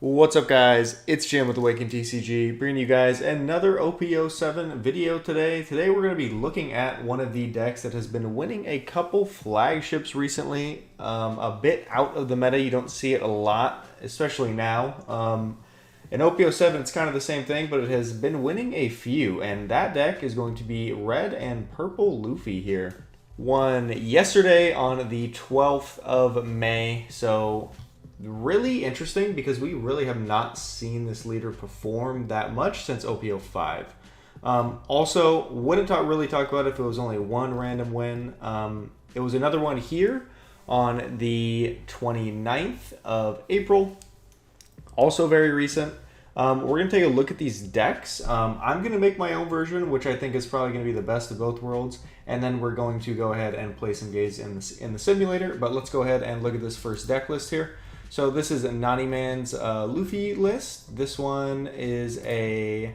What's up, guys? It's Jim with OPTCG, bringing you guys another OP07 video today. Today we're going to be looking at one of the decks that has been winning a couple flagships recently. A bit out of the meta, you don't see it a lot, especially now. In OP07 it's kind of the same thing, but it has been winning a few, and that deck is going to be red and purple Luffy here. Won yesterday on the 12th of May, so really interesting because we really have not seen this leader perform that much since OP05. Also, wouldn't really talk about it if it was only one random win. It was another one here on the 29th of April. Also very recent. We're going to take a look at these decks. I'm going to make my own version, which I think is probably going to be the best of both worlds. And then we're going to go ahead and play some games in the simulator. But let's go ahead and look at this first deck list here. So this is Nani Man's Luffy list. This one is a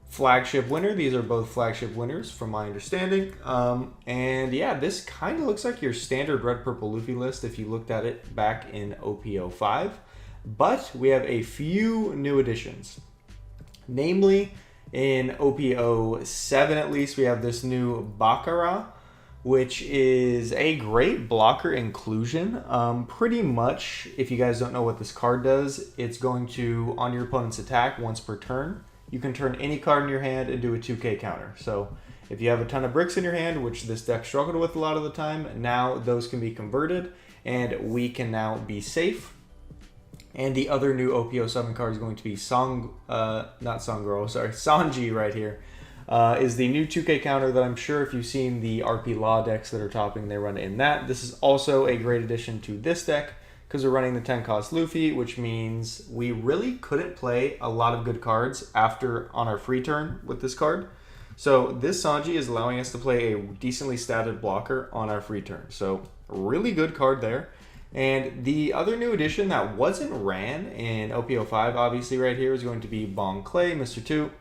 flagship winner. These are both flagship winners from my understanding. And yeah, this kind of looks like your standard red-purple Luffy list if you looked at it back in OP05. But we have a few new additions. Namely, in OP07 at least, we have this new Baccarat, which is a great blocker inclusion. Pretty much, if you guys don't know what this card does, it's going to, on your opponent's attack once per turn, you can turn any card in your hand and do a 2k counter. So if you have a ton of bricks in your hand, which this deck struggled with a lot of the time, now those can be converted and we can now be safe. And the other new OP07 card is going to be Sanji right here. Is the new 2k counter that I'm sure if you've seen the RP Law decks that are topping, they run in that. This is also a great addition to this deck because we're running the 10 cost Luffy, which means we really couldn't play a lot of good cards on our free turn with this card. So this Sanji is allowing us to play a decently statted blocker on our free turn. So really good card there. And the other new addition that wasn't ran in OP05, obviously right here, is going to be Bonney, Mr. 2.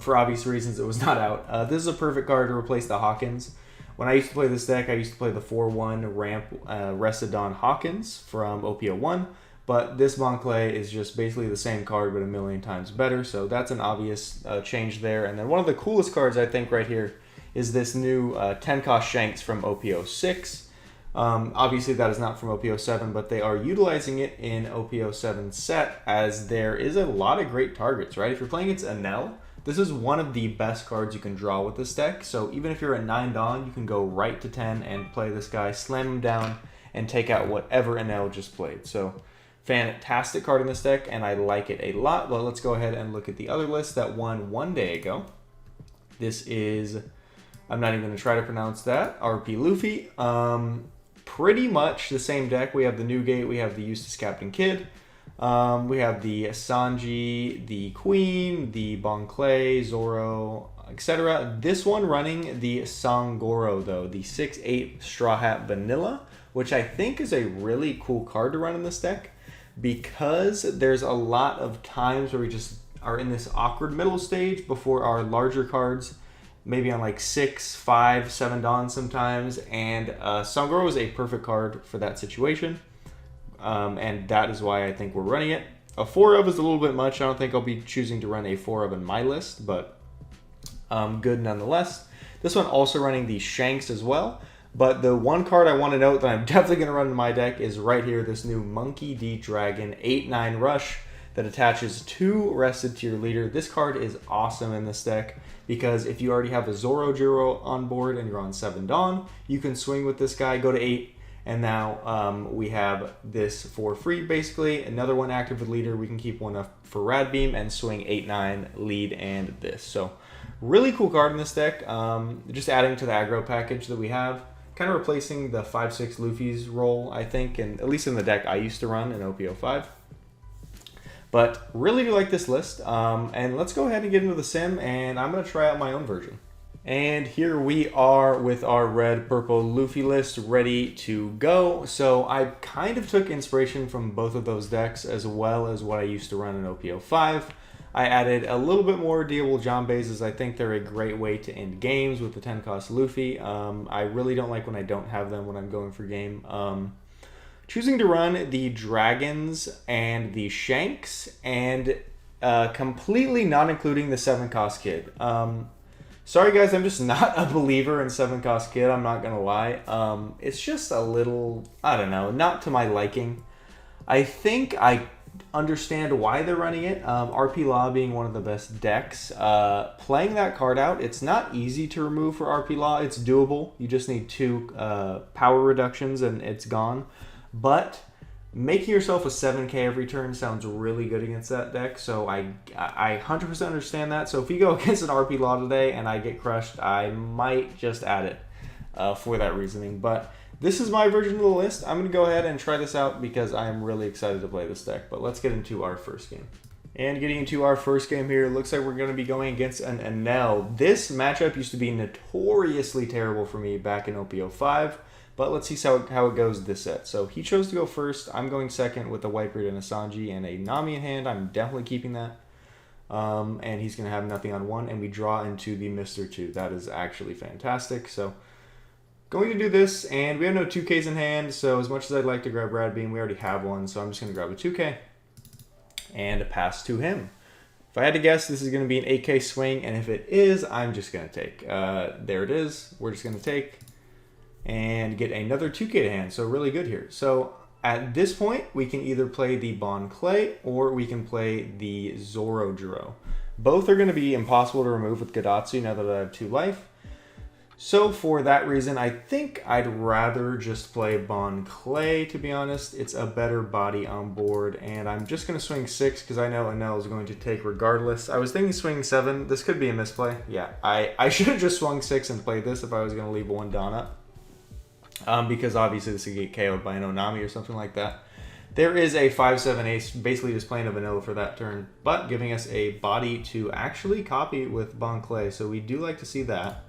For obvious reasons, it was not out. This is a perfect card to replace the Hawkins. When I used to play this deck, I used to play the 4-1 ramp Residon Hawkins from OP01, but this Bonney is just basically the same card, but a million times better, so that's an obvious change there. And then one of the coolest cards, I think, right here is this new 10-cost Shanks from OP06. Obviously that is not from OP07, but they are utilizing it in OP07 set as there is a lot of great targets, right? If you're playing against Enel, this is one of the best cards you can draw with this deck. So even if you're at 9 Dawn, you can go right to 10 and play this guy, slam him down, and take out whatever Enel just played. So fantastic card in this deck, and I like it a lot. Well, let's go ahead and look at the other list that won one day ago. This is, I'm not even going to try to pronounce that, RP Luffy. Pretty much the same deck. We have the Newgate, we have the Eustace Captain Kidd, we have the Sanji, the Queen, the Bonney, Zoro, etc. This one running the Sangoro though, the 6/8 Straw Hat Vanilla, which I think is a really cool card to run in this deck because there's a lot of times where we just are in this awkward middle stage before our larger cards, maybe on like 6, 5, 7 Dawn sometimes, and Sangoro is a perfect card for that situation, and that is why I think we're running it. A 4 of is a little bit much. I don't think I'll be choosing to run a 4 of in my list, but good nonetheless. This one also running the Shanks as well, but the one card I want to note that I'm definitely going to run in my deck is right here, this new Monkey D Dragon 8/9 Rush that attaches 2 rested to your leader. This card is awesome in this deck because if you already have a Zoro Jiro on board and you're on 7 Dawn, you can swing with this guy, go to 8, and now we have this for free basically. Another one active with leader, we can keep one up for Rad Beam and swing 8/9 lead and this. So really cool card in this deck. Just adding to the aggro package that we have, kind of replacing the 5/6 Luffy's role, I think, and at least in the deck I used to run in OP05. But really do like this list, and let's go ahead and get into the sim, and I'm going to try out my own version. And here we are with our red-purple Luffy list ready to go. So I kind of took inspiration from both of those decks as well as what I used to run in OP05. I added a little bit more dealable Jambes as I think they're a great way to end games with the 10 cost Luffy. I really don't like when I don't have them when I'm going for game. choosing to run the Dragons and the Shanks, and completely not including the 7-cost kid. Sorry guys, I'm just not a believer in 7-cost kid, I'm not gonna lie. It's just a little, I don't know, not to my liking. I think I understand why they're running it. RP Law being one of the best decks. Playing that card out, it's not easy to remove for RP Law. It's doable. You just need 2 power reductions and it's gone. But making yourself a 7k every turn sounds really good against that deck. So I 100% understand that. So if you go against an RP Law today and I get crushed, I might just add it for that reasoning. But this is my version of the list. I'm going to go ahead and try this out because I am really excited to play this deck. But let's get into our first game. And getting into our first game here, it looks like we're going to be going against an Enel. This matchup used to be notoriously terrible for me back in OP07. But let's see how it goes this set. So he chose to go first. I'm going second with a Whitebeard and a Sanji and a Nami in hand. I'm definitely keeping that. And he's going to have nothing on 1. And we draw into the Mr. 2. That is actually fantastic. So going to do this, and we have no 2Ks in hand, so as much as I'd like to grab Rad Beam, we already have one, so I'm just going to grab a 2K and a pass to him. If I had to guess, this is going to be an 8K swing, and if it is, I'm just going to take. There it is. We're just going to take and get another 2K to hand, so really good here. So at this point, we can either play the Bon Clay or we can play the Zorodro. Both are going to be impossible to remove with Gadatsu now that I have 2 life. So for that reason, I think I'd rather just play Bon Clay, to be honest. It's a better body on board, and I'm just going to swing 6 because I know Enel is going to take regardless. I was thinking swinging 7. This could be a misplay. Yeah, I should have just swung 6 and played this if I was going to leave 1 Dawn up. Because obviously this could get KO'd by an Onami or something like that. There is a 5-7 ace, basically just playing a vanilla for that turn, but giving us a body to actually copy with Bon Clay, so we do like to see that.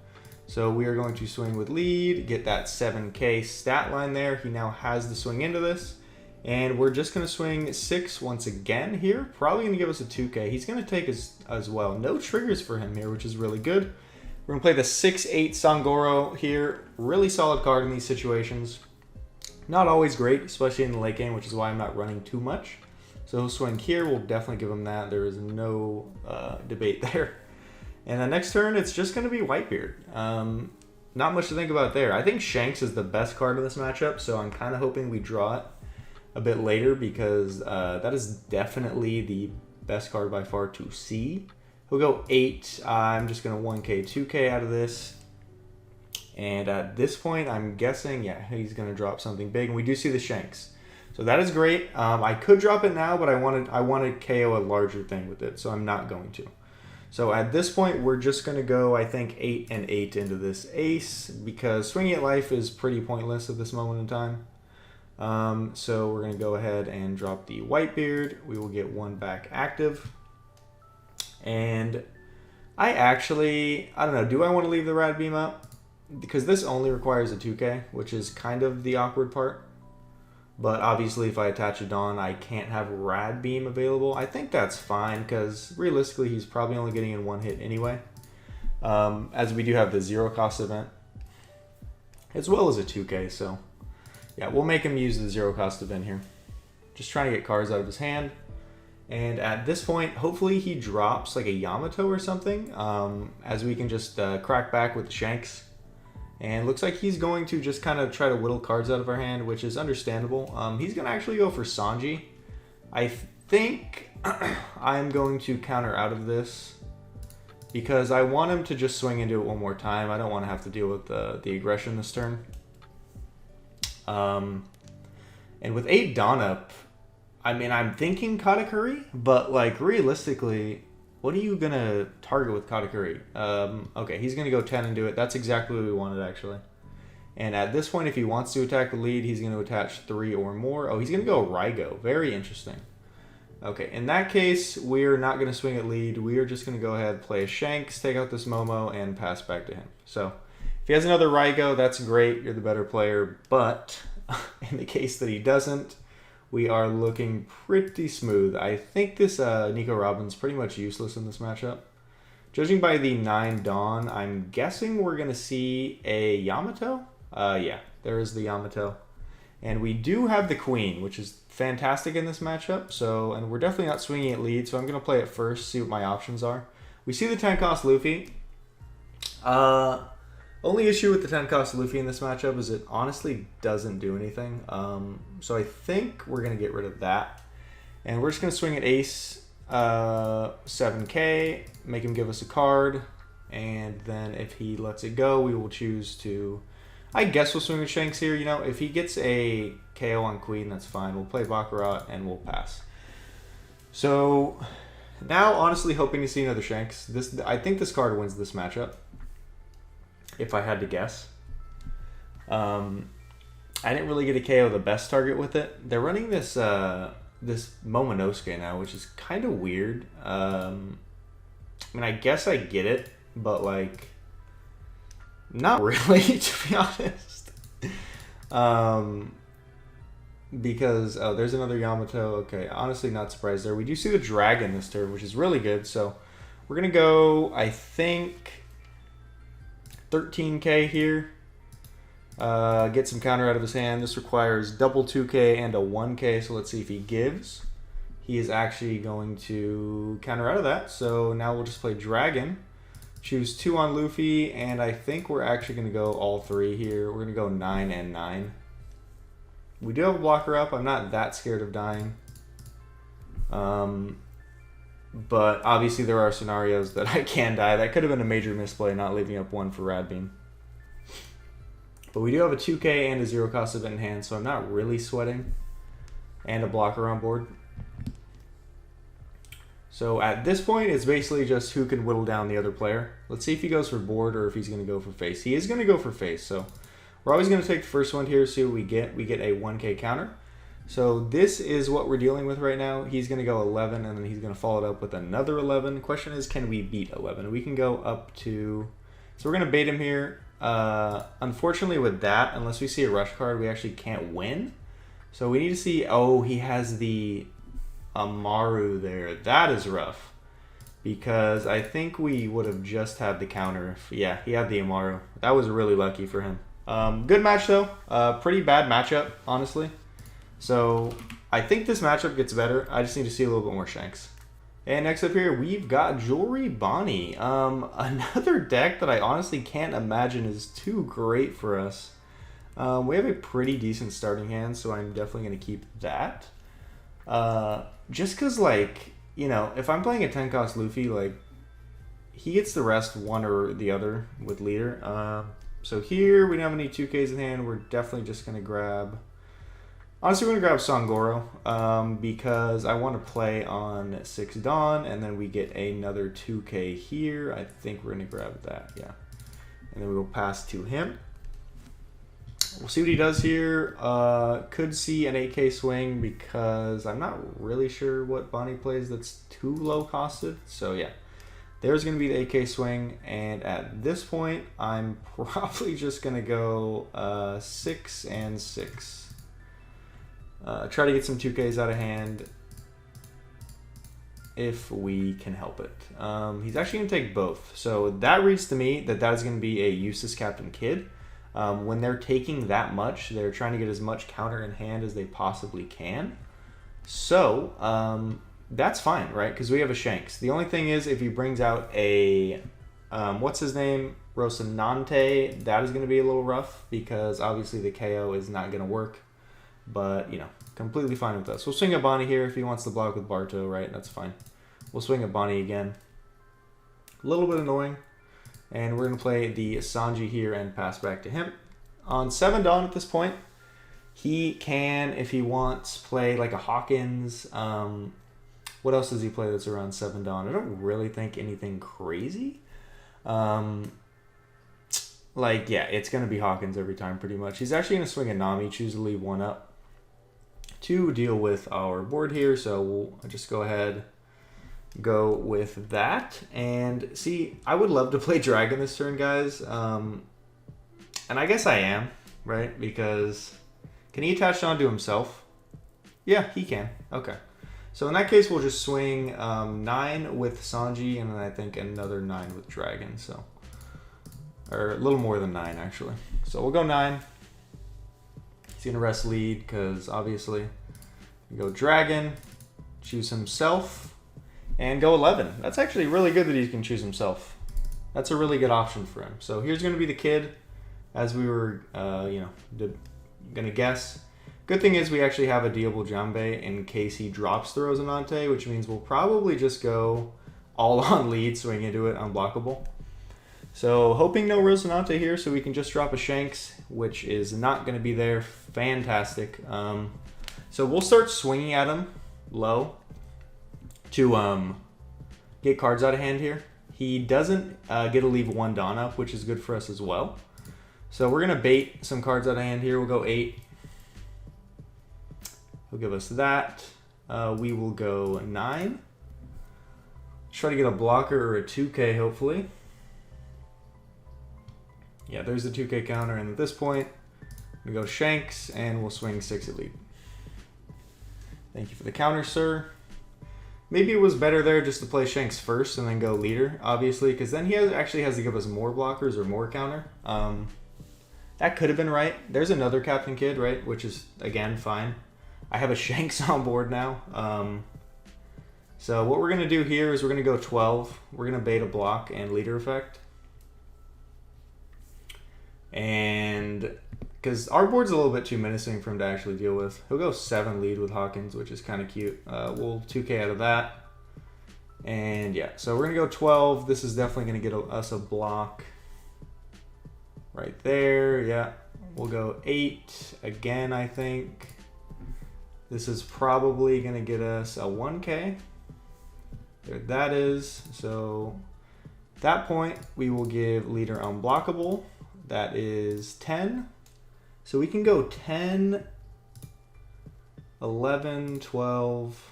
So we are going to swing with lead, get that 7k stat line there. He now has the swing into this. And we're just going to swing 6 once again here. Probably going to give us a 2k. He's going to take as well. No triggers for him here, which is really good. We're going to play the 6-8 Sangoro here. Really solid card in these situations. Not always great, especially in the late game, which is why I'm not running too much. So he'll swing here. We'll definitely give him that. There is no debate there. And the next turn, it's just going to be Whitebeard. Not much to think about there. I think Shanks is the best card in this matchup, so I'm kind of hoping we draw it a bit later because that is definitely the best card by far to see. He'll go 8. I'm just going to 1k, 2k out of this. And at this point, I'm guessing, yeah, he's going to drop something big. And we do see the Shanks. So that is great. I could drop it now, but I want to KO a larger thing with it, so I'm not going to. So at this point, we're just going to go, I think, 8 and 8 into this ace because swinging at life is pretty pointless at this moment in time. So we're going to go ahead and drop the Whitebeard. We will get 1 back active. And I don't know, do I want to leave the Rad Beam up? Because this only requires a 2K, which is kind of the awkward part. But obviously, if I attach a Dawn, I can't have Rad Beam available. I think that's fine, because realistically, he's probably only getting in 1 hit anyway. As we do have the 0-cost event, as well as a 2K, so yeah, we'll make him use the 0-cost event here. Just trying to get cards out of his hand. And at this point, hopefully he drops like a Yamato or something, as we can just crack back with the Shanks. And looks like he's going to just kind of try to whittle cards out of our hand, which is understandable. He's going to actually go for Sanji. I think I'm going to counter out of this because I want him to just swing into it one more time. I don't want to have to deal with the aggression this turn. And with 8 Dawn up, I mean, I'm thinking Katakuri, but like realistically, what are you going to target with Katakuri? Okay, he's going to go 10 and do it. That's exactly what we wanted, actually. And at this point, if he wants to attack the lead, he's going to attach 3 or more. Oh, he's going to go Raigo. Very interesting. Okay, in that case, we're not going to swing at lead. We are just going to go ahead, play a Shanks, take out this Momo, and pass back to him. So if he has another Raigo, that's great. You're the better player. But in the case that he doesn't, we are looking pretty smooth. I think this Nico Robin's pretty much useless in this matchup. Judging by the 9 Dawn, I'm guessing we're going to see a Yamato. Yeah, there is the Yamato. And we do have the queen, which is fantastic in this matchup. So, and we're definitely not swinging at lead, so I'm going to play it first, see what my options are. We see the 10 cost Luffy. Only issue with the 10 cost Luffy in this matchup is it honestly doesn't do anything. So I think we're going to get rid of that. And we're just going to swing at ace 7k, make him give us a card. And then if he lets it go, we will choose to... I guess we'll swing with Shanks here. You know, if he gets a KO on queen, that's fine. We'll play Baccarat and we'll pass. So now, honestly, hoping to see another Shanks. I think this card wins this matchup, if I had to guess. I didn't really get a KO the best target with it. They're running this this Momonosuke now, which is kind of weird. I mean, I guess I get it, but like... not really, to be honest. Because, oh, there's another Yamato. Okay, honestly not surprised there. We do see the dragon this turn, which is really good. So we're going to go, I think, 13k here. Get some counter out of his hand. This requires double 2k and a 1k. So let's see if he gives. He is actually going to counter out of that. So now we'll just play dragon. Choose 2 on Luffy, and I think we're actually going to go all 3 here. We're going to go 9 and 9. We do have a blocker up. I'm not that scared of dying. But obviously there are scenarios that I can die. That could have been a major misplay, not leaving up 1 for Radbeam. But we do have a 2k and a 0 cost event in hand, so I'm not really sweating. And a blocker on board. So at this point, it's basically just who can whittle down the other player. Let's see if he goes for board or if he's going to go for face. He is going to go for face, so we're always going to take the first one here, see what we get. We get a 1k counter. So this is what we're dealing with right now. He's going to go 11, and then he's going to follow it up with another 11. Question is, can we beat 11? We can go up to... So we're going to bait him here. Unfortunately with that, unless we see a rush card, we actually can't win. So we need to see... Oh, he has the... Amaru there. That is rough, because I think we would have just had the counter. Yeah, he had the Amaru. That was really lucky for him. Good match though. Pretty bad matchup, honestly. So I think this matchup gets better. I just need to see a little bit more Shanks. And next up here, we've got Jewelry Bonney. Another deck that I honestly can't imagine is too great for us. We have a pretty decent starting hand, so I'm definitely going to keep that. Just because, like, you know, if I'm playing a 10 cost Luffy, like, he gets the rest one or the other with leader. So here we don't have any 2Ks in hand. We're definitely just going to grab... Honestly, we're going to grab Sangoro because I want to play on 6 Dawn, and then we get another 2K here. I think we're going to grab that, yeah. And then we will pass to him. We'll see what he does here. Could see an 8k swing because I'm not really sure what Bonney plays that's too low costed. So yeah, there's going to be the 8k swing. And at this point, I'm probably just going to go 6 and 6. Try to get some 2ks out of hand if we can help it. He's actually going to take both. So that reads to me that that is going to be a useless Captain Kidd. When they're taking that much, they're trying to get as much counter in hand as they possibly can. So, that's fine, right? Because we have a Shanks. The only thing is, if he brings out a, what's his name? Rocinante, that is going to be a little rough, because obviously the KO is not going to work. But, you know, completely fine with us. We'll swing at Bonney here if he wants to block with Barto, right? That's fine. We'll swing at Bonney again. A little bit annoying. And we're going to play the Sanji here and pass back to him. On 7 Dawn at this point, he can, if he wants, play like a Hawkins. What else does he play that's around 7 Dawn? I don't really think anything crazy. Like, yeah, it's going to be Hawkins every time pretty much. He's actually going to swing a Nami, choose to leave 1 up to deal with our board here. So we'll just go ahead... go with that. And see, I would love to play dragon this turn, guys, and I guess I am, right? Because can he attach onto himself? Yeah, he can. Okay, so in that case we'll just swing 9 with Sanji, and then I think another 9 with dragon. So, or a little more than 9 actually. So we'll go 9. He's going to rest lead because obviously we go Dragon, choose himself, and go 11. That's actually really good that he can choose himself. That's a really good option for him. So here's going to be the kid, as we were, going to guess. Good thing is we actually have a deable Jambe in case he drops the Rosinante, which means we'll probably just go all on lead, swing into it, unblockable. So hoping no Rosinante here, so we can just drop a Shanks, which is not going to be there. Fantastic. So we'll start swinging at him low to get cards out of hand here. He doesn't get to leave one Dawn up, which is good for us as well. So we're going to bait some cards out of hand here. We'll go 8. He'll give us that. We will go 9. Try to get a blocker or a 2K, hopefully. Yeah, there's the 2K counter, and at this point, we go Shanks, and we'll swing 6 at lead. Thank you for the counter, sir. Maybe it was better there just to play Shanks first and then go leader, obviously, because then he actually has to give us more blockers or more counter. That could have been right. There's another Captain Kid, right, which is, again, fine. I have a Shanks on board now. So what we're going to do here is we're going to go 12. We're going to bait a block and leader effect. And because our board's a little bit too menacing for him to actually deal with. He'll go 7 lead with Hawkins, which is kind of cute. We'll 2K out of that. And yeah, so we're going to go 12. This is definitely going to get us a block right there. Yeah, we'll go 8 again, I think. This is probably going to get us a 1K. There that is. So at that point, we will give leader unblockable. That is 10. So we can go 10, 11, 12,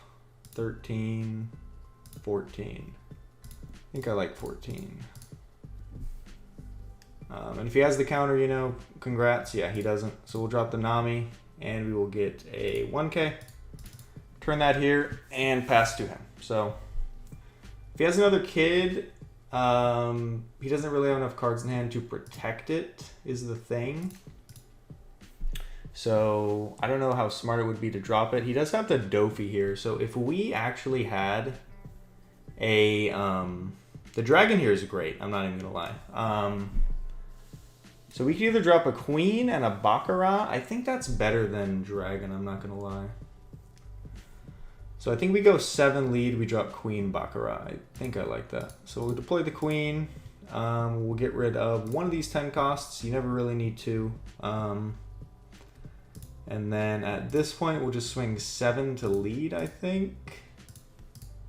13, 14. I think I like 14. And if he has the counter, congrats. Yeah, he doesn't. So we'll drop the Nami, and we will get a 1K. Turn that here, and pass to him. So if he has another kid, he doesn't really have enough cards in hand to protect it, is the thing. So I don't know how smart it would be to drop it. He does have the Dofi here. So if we actually had a... the dragon here is great. I'm not even going to lie. So we could either drop a queen and a Baccarat. I think that's better than dragon. I'm not going to lie. So I think we go 7 lead. We drop queen Baccarat. I think I like that. So we'll deploy the queen. We'll get rid of one of these 10 costs. You never really need to. And then at this point, we'll just swing 7 to lead, I think.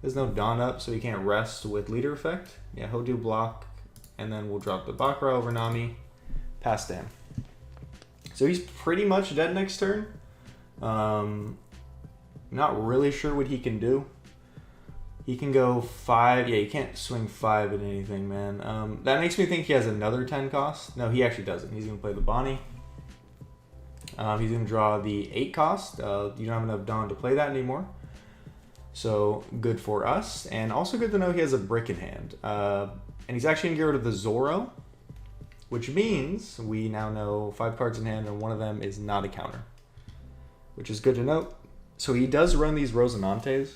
There's no Dawn up, so he can't rest with leader effect. Yeah, he'll do block. And then we'll drop the Baccarat over Nami. Pass to him. So he's pretty much dead next turn. Not really sure what he can do. He can go 5. Yeah, you can't swing 5 at anything, man. That makes me think he has another 10 cost. No, he actually doesn't. He's going to play the Bonney. He's going to draw the 8 cost. You don't have enough Dawn to play that anymore. So good for us. And also good to know he has a brick in hand. And he's actually going to get rid of the Zoro, which means we now know 5 cards in hand and one of them is not a counter, which is good to note. So he does run these Rosinantes,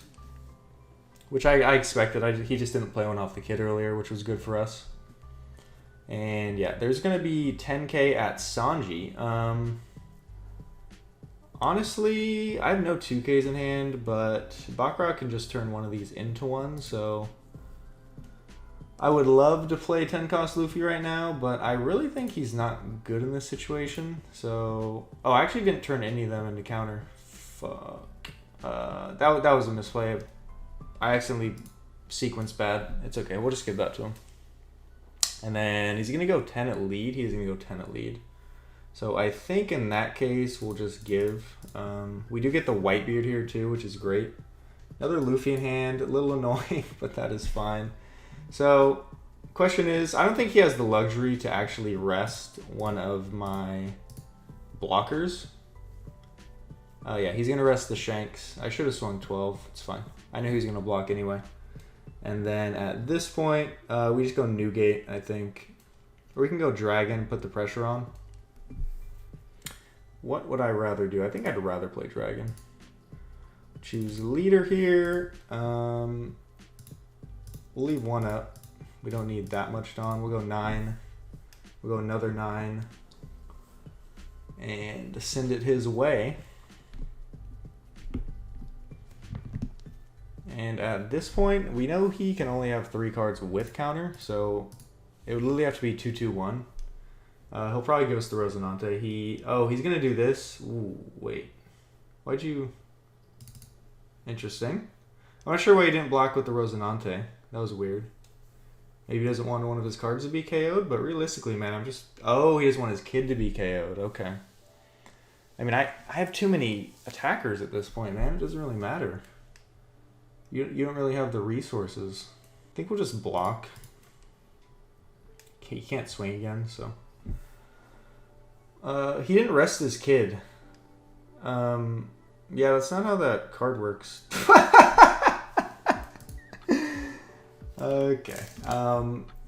which I expected. He just didn't play one off the kit earlier, which was good for us. And yeah, there's going to be 10K at Sanji. Honestly, I have no 2Ks in hand, but Baccarat can just turn one of these into one, so I would love to play 10 cost Luffy right now, but I really think he's not good in this situation. So, oh, I actually didn't turn any of them into counter. Fuck. That was a misplay. I accidentally sequenced bad. It's okay. We'll just give that to him. And then he's going to go 10 at lead. He's going to go 10 at lead. So I think in that case, we'll just give. We do get the Whitebeard here too, which is great. Another Luffy in hand. A little annoying, but that is fine. So question is, I don't think he has the luxury to actually rest one of my blockers. Oh yeah, he's going to rest the Shanks. I should have swung 12. It's fine. I knew he was going to block anyway. And then at this point, we just go Newgate, I think. Or we can go Dragon, put the pressure on. what would I rather do? I think I'd rather play dragon. Choose leader here. We'll leave 1 up. We don't need that much Dawn. We'll go 9. We'll go another 9. And send it his way. And at this point, we know he can only have 3 cards with counter, so it would literally have to be 2/2/1. He'll probably give us the Rosinante. He's gonna do this. Ooh, wait. Why'd you... Interesting. I'm not sure why he didn't block with the Rosinante. That was weird. Maybe he doesn't want one of his cards to be KO'd, but realistically, man, I'm just... Oh, he doesn't want his kid to be KO'd. Okay. I mean, I have too many attackers at this point, man. It doesn't really matter. You don't really have the resources. I think we'll just block. Okay, he can't swing again, so... he didn't rest his kid. Yeah, that's not how that card works. Okay.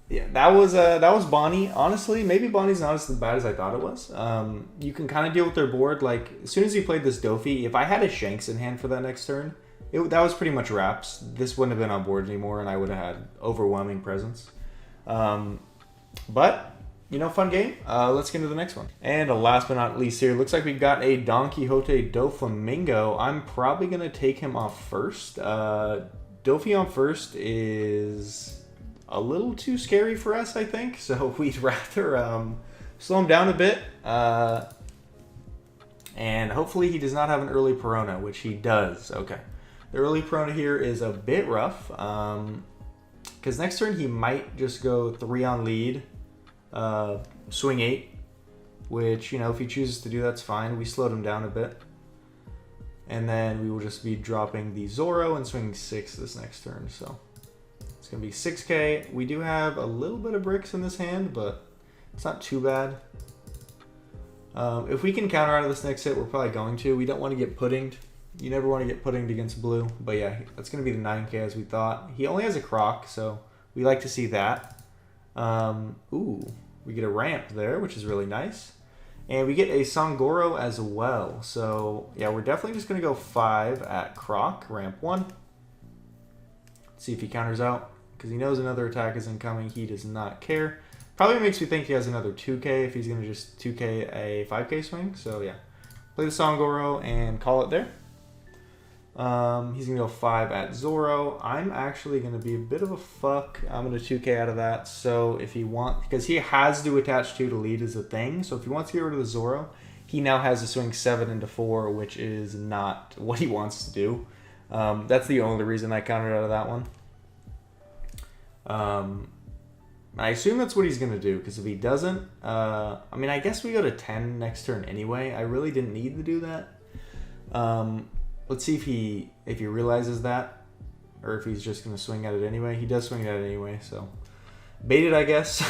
Yeah, that was Bonney. Honestly, maybe Bonney's not as bad as I thought it was. You can kind of deal with their board. Like, as soon as he played this Dofi, if I had a Shanks in hand for that next turn, that was pretty much wraps. This wouldn't have been on board anymore, and I would have had overwhelming presence. But... You know, fun game. Let's get into the next one. And last but not least here, looks like we've got a Don Quixote Doflamingo. I'm probably going to take him off first. Dofi on first is a little too scary for us, I think. So we'd rather slow him down a bit. And hopefully he does not have an early Perona, which he does. Okay. The early Perona here is a bit rough. Because next turn he might just go 3 on lead. Swing 8, which, you know, if he chooses to do that's fine. We slowed him down a bit. And then we will just be dropping the Zoro and swinging 6 this next turn. So it's going to be 6k. We do have a little bit of bricks in this hand, but it's not too bad. If we can counter out of this next hit, we're probably going to. We don't want to get puddinged. You never want to get puddinged against blue. But yeah, that's going to be the 9k as we thought. He only has a Croc, so we like to see that. Ooh. We get a ramp there, which is really nice. And we get a Sangoro as well. So, yeah, we're definitely just going to go 5 at Croc, ramp 1. See if he counters out, because he knows another attack is incoming. He does not care. Probably makes me think he has another 2k if he's going to just 2k a 5k swing. So, yeah. Play the Sangoro and call it there. He's going to go 5 at Zoro. I'm actually going to be a bit of a fuck. I'm going to 2k out of that. So if he wants, because he has to attach 2 to lead is a thing. So if he wants to get rid of the Zoro, he now has to swing 7 into 4, which is not what he wants to do. That's the only reason I countered out of that one. I assume that's what he's going to do, because if he doesn't, I mean, I guess we go to 10 next turn anyway. I really didn't need to do that. Let's see if he realizes that, or if he's just going to swing at it anyway. He does swing at it anyway, so bait it, I guess.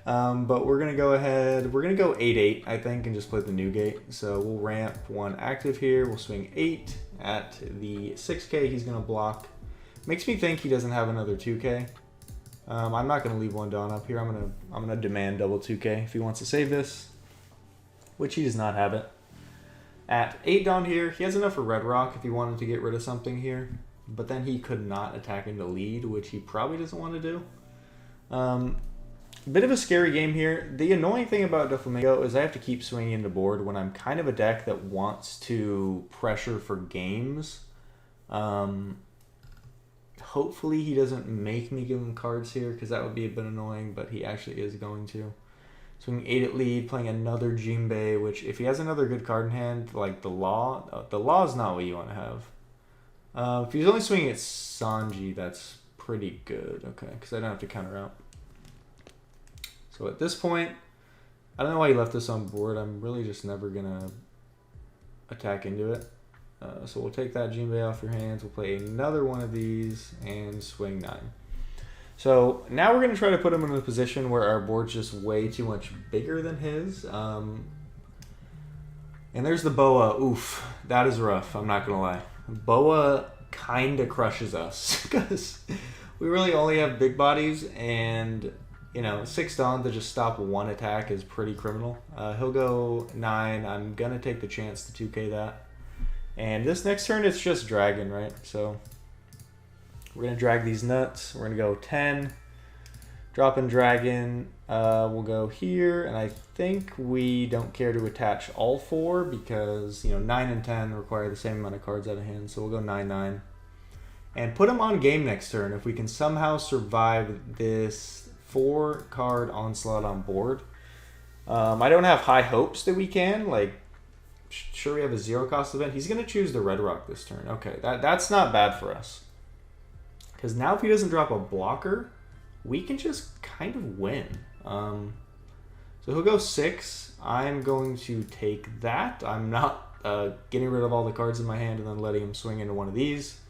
But we're going to go ahead. We're going to go 8-8, I think, and just play the new gate. So we'll ramp 1 active here. We'll swing 8 at the 6k. He's going to block. Makes me think he doesn't have another 2k. I'm not going to leave 1 Dawn up here. I'm gonna demand double 2k if he wants to save this, which he does not have it. At 8 Dawn here, he has enough for Red Rock if he wanted to get rid of something here. But then he could not attack into lead, which he probably doesn't want to do. Bit of a scary game here. The annoying thing about Doflamingo is I have to keep swinging into board when I'm kind of a deck that wants to pressure for games. Hopefully he doesn't make me give him cards here, because that would be a bit annoying, but he actually is going to. Swinging 8 at lead, playing another Jinbei, which if he has another good card in hand, like the Law is not what you want to have. If he's only swinging at Sanji, that's pretty good, okay, because I don't have to counter out. So at this point, I don't know why he left this on board. I'm really just never going to attack into it. So we'll take that Jinbei off your hands. We'll play another one of these and swing 9. So now we're going to try to put him in a position where our board's just way too much bigger than his. And there's the Boa. Oof, that is rough. I'm not going to lie. Boa kind of crushes us because we really only have big bodies, and you know, 6 Dawn to just stop one attack is pretty criminal. He'll go 9. I'm going to take the chance to 2k that. And this next turn, it's just Dragon, right? So we're going to drag these nuts. We're going to go 10. Drop in Dragon. We'll go here. And I think we don't care to attach all 4 because, you know, 9 and 10 require the same amount of cards out of hand. So we'll go 9, 9. And put him on game next turn if we can somehow survive this 4-card onslaught on board. I don't have high hopes that we can. Like, sure, we have a 0 cost event. He's going to choose the Red Rock this turn. Okay, that's not bad for us. Because now if he doesn't drop a blocker, we can just kind of win. So he'll go 6. I'm going to take that. I'm not getting rid of all the cards in my hand and then letting him swing into one of these.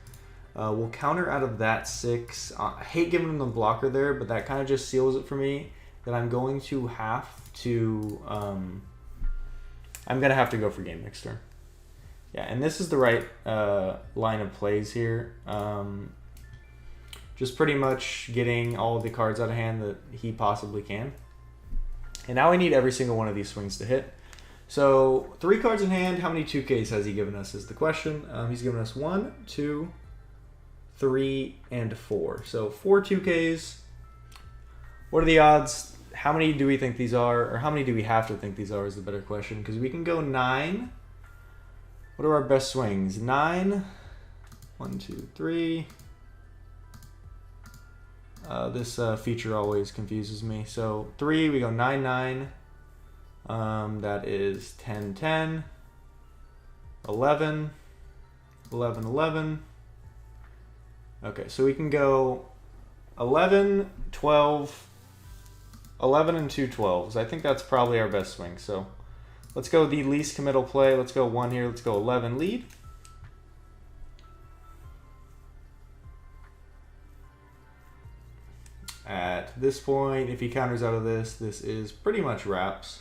We'll counter out of that 6. I hate giving him the blocker there, but that kind of just seals it for me that I'm going to have to go for game next turn. Yeah, and this is the right line of plays here. Just pretty much getting all of the cards out of hand that he possibly can. And now I need every single one of these swings to hit. So 3 cards in hand. How many 2Ks has he given us is the question. He's given us 1, 2, 3, and 4. So 4 2Ks. What are the odds? How many do we think these are? Or how many do we have to think these are is the better question. Because we can go 9. What are our best swings? 9. 1, 2, 3. This feature always confuses me. So 3, we go 9, 9. That is 10, 10. 11. 11, 11. Okay, so we can go 11, 12, 11 and 2 12s. I think that's probably our best swing. So let's go the least committal play. Let's go 1 here. Let's go 11 lead. At this point, if he counters out of this, this is pretty much wraps.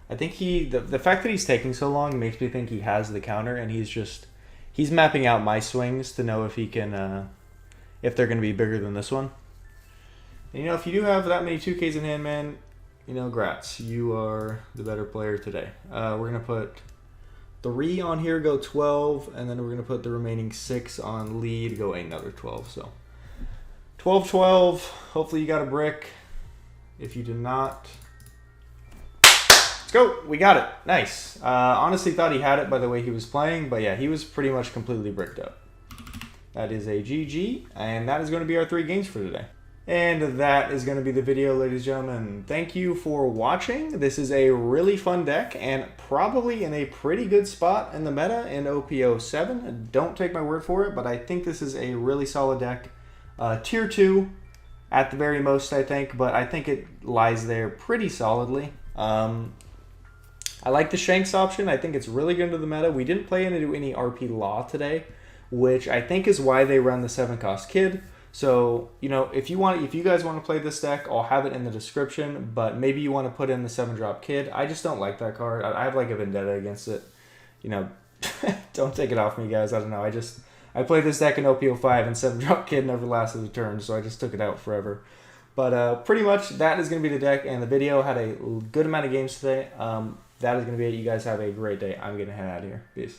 I think the fact that he's taking so long makes me think he has the counter, and he's mapping out my swings to know if he can if they're going to be bigger than this one. And, you know, if you do have that many 2Ks in hand, man, you know, grats. You are the better player today. We're going to put 3 on here, go 12, and then we're going to put the remaining 6 on lead, go another 12. So 12, 12. Hopefully you got a brick. If you did not, let's go. We got it. Nice. Honestly thought he had it by the way he was playing, but yeah, he was pretty much completely bricked up. That is a GG, and that is going to be our 3 games for today. And that is going to be the video, ladies and gentlemen. Thank you for watching. This is a really fun deck, and probably in a pretty good spot in the meta in OP07. Don't take my word for it, but I think this is a really solid deck. Tier 2 at the very most, I think, but I think it lies there pretty solidly. I like the Shanks option. I think it's really good into the meta. We didn't play into any RP Law today, which I think is why they run the 7-cost Kid. So, you know, if you guys want to play this deck, I'll have it in the description, but maybe you want to put in the 7-drop Kid. I just don't like that card. I have like a vendetta against it. You know, don't take it off me, guys. I don't know. I played this deck in OP05 and 7-drop Kid never lasted a turn, so I just took it out forever. But pretty much that is going to be the deck, and the video had a good amount of games today. That is going to be it. You guys have a great day. I'm going to head out of here. Peace.